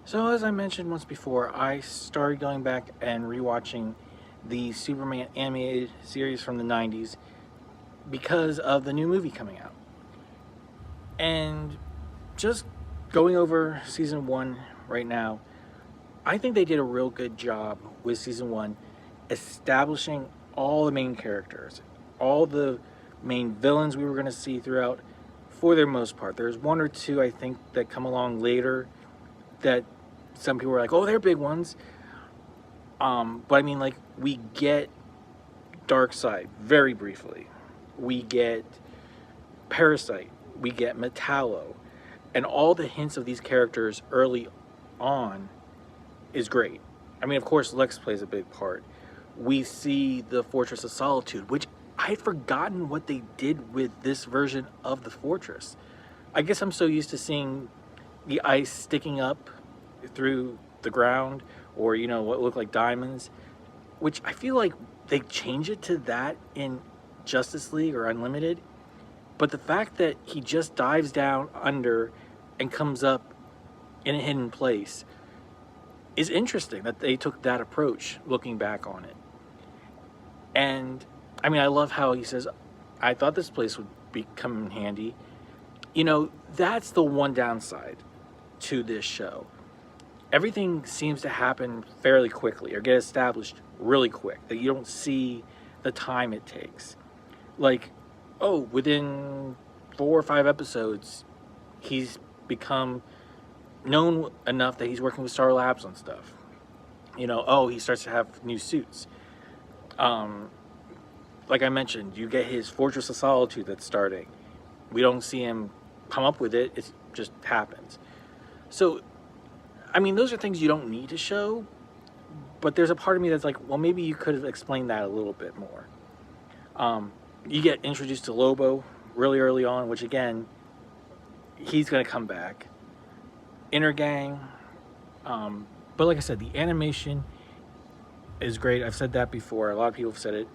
So as I mentioned once before, I started going back and rewatching the Superman animated series from the 90s because of the new movie coming out. And just going over season 1 right now, I think they did a real good job with season 1 establishing all the main characters, all the main villains we were going to see throughout for the most part. There's one or two I think that come along later that some people were like, oh, they're big ones. But I mean, like, we get Darkseid very briefly. We get Parasite. We get Metallo. And all the hints of these characters early on is great. I mean, of course, Lex plays a big part. We see the Fortress of Solitude, which I had forgotten what they did with this version of the fortress. I guess I'm so used to seeing the ice sticking up through the ground, or what look like diamonds, which I feel like they change it to that in Justice League or Unlimited. But the fact that he just dives down under and comes up in a hidden place is interesting, that they took that approach looking back on it. And I mean, I love how he says, I thought this place would come in handy. That's the one downside to this show. Everything seems to happen fairly quickly or get established really quick, that you don't see the time it takes. Like, oh, within 4 or 5 episodes, he's become known enough that he's working with Star Labs on stuff. He starts to have new suits. Like I mentioned, you get his Fortress of Solitude that's starting. We don't see him come up with it, it just happens. So, I mean, those are things you don't need to show, but there's a part of me that's like, well, maybe you could have explained that a little bit more. You get introduced to Lobo really early on, which again, he's going to come back. Inner Gang. But like I said, the animation is great. I've said that before. A lot of people have said it.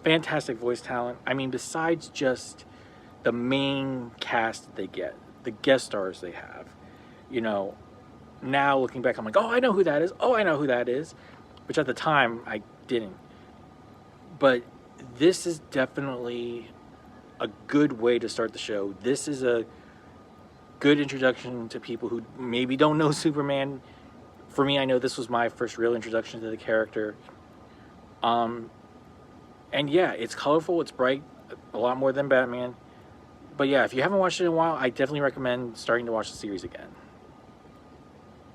Fantastic voice talent. I mean, besides just the main cast that they get, the guest stars they have, now looking back, I'm like, oh, I know who that is. Oh, I know who that is. Which at the time, I didn't. But this is definitely a good way to start the show. This is a good introduction to people who maybe don't know Superman. For me, I know this was my first real introduction to the character. And yeah, it's colorful, it's bright, a lot more than Batman. But yeah, if you haven't watched it in a while, I definitely recommend starting to watch the series again.